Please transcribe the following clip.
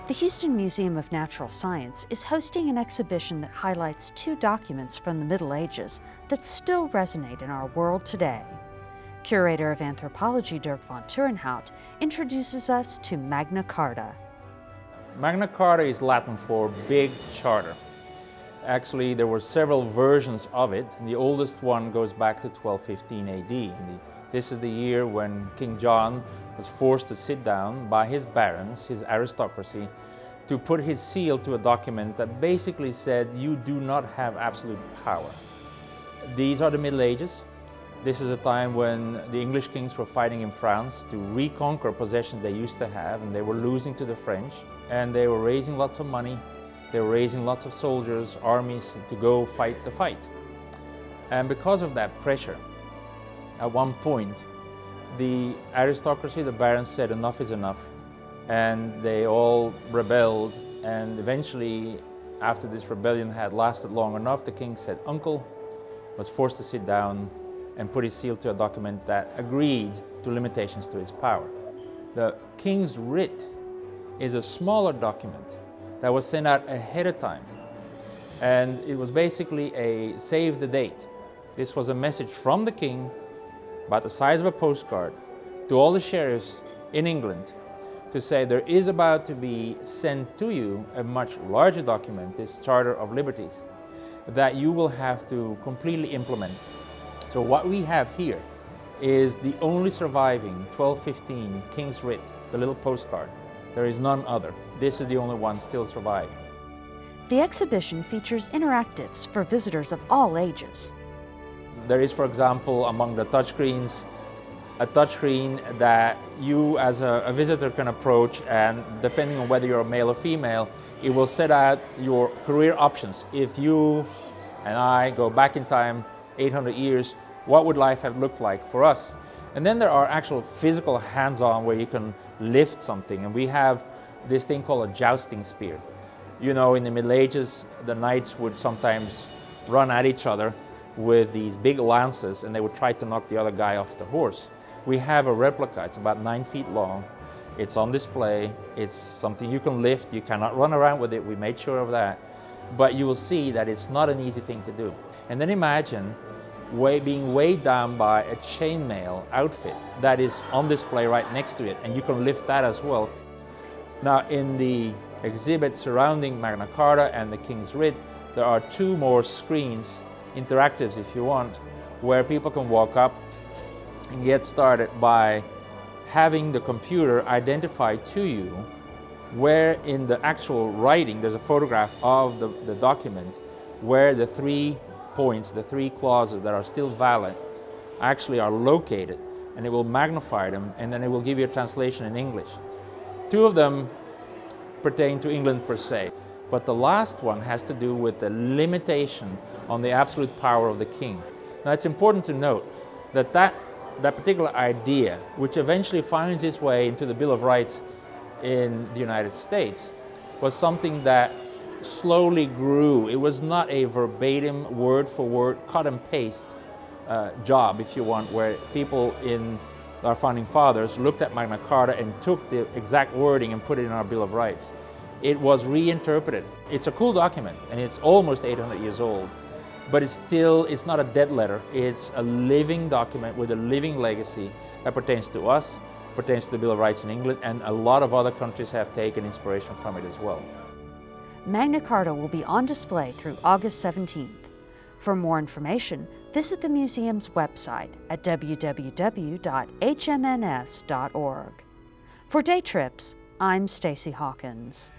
The Houston Museum of Natural Science is hosting an exhibition that highlights two documents from the Middle Ages that still resonate in our world today. Curator of Anthropology Dirk von Turenhout introduces us to Magna Carta. Magna Carta is Latin for big charter. Actually, there were several versions of it, and the oldest one goes back to 1215 AD. This is the year when King John was forced to sit down by his barons, his aristocracy, to put his seal to a document that basically said, you do not have absolute power. These are the Middle Ages. This is a time when the English kings were fighting in France to reconquer possessions they used to have, and they were losing to the French, and they were raising lots of money. They were raising lots of soldiers, armies to go fight the fight. And because of that pressure, at one point, the aristocracy, the barons, said enough is enough, and they all rebelled. And eventually, after this rebellion had lasted long enough, the king said, "Uncle," was forced to sit down and put his seal to a document that agreed to limitations to his power. The King's Writ is a smaller document that was sent out ahead of time, and it was basically a save the date. This was a message from the king, about the size of a postcard, to all the sheriffs in England to say there is about to be sent to you a much larger document, this Charter of Liberties, that you will have to completely implement. So what we have here is the only surviving 1215 King's Writ, the little postcard. There is none other. This is the only one still surviving. The exhibition features interactives for visitors of all ages. There is, for example, among the touchscreens, a touchscreen that you as a visitor can approach, and depending on whether you're a male or female, it will set out your career options. If you and I go back in time 800 years, what would life have looked like for us? And then there are actual physical hands-on where you can lift something, and we have this thing called a jousting spear. You know, in the Middle Ages, the knights would sometimes run at each other with these big lances, and they would try to knock the other guy off the horse. We have a replica. It's about 9 feet long. It's on display. It's something you can lift. You cannot run around with it. We made sure of that. But you will see that it's not an easy thing to do. And then imagine being weighed down by a chainmail outfit that is on display right next to it, and you can lift that as well. Now, in the exhibit surrounding Magna Carta and the King's Writ, there are two more screens, interactives if you want, where people can walk up and get started by having the computer identify to you where in the actual writing, there's a photograph of the document, where the 3 points, the 3 clauses that are still valid, actually are located, and it will magnify them, and then it will give you a translation in English. 2 of them pertain to England per se, but the last one has to do with the limitation on the absolute power of the king. Now, it's important to note that that particular idea, which eventually finds its way into the Bill of Rights in the United States, was something that slowly grew. It was not a verbatim, word for word, cut and paste job, if you want, where people in our founding fathers looked at Magna Carta and took the exact wording and put it in our Bill of Rights. It was reinterpreted. It's a cool document, and it's almost 800 years old, but it's not a dead letter. It's a living document with a living legacy that pertains to us, pertains to the Bill of Rights in England, and a lot of other countries have taken inspiration from it as well. Magna Carta will be on display through August 17th. For more information, visit the museum's website at www.hmns.org. For Day Trips, I'm Stacee Hawkins.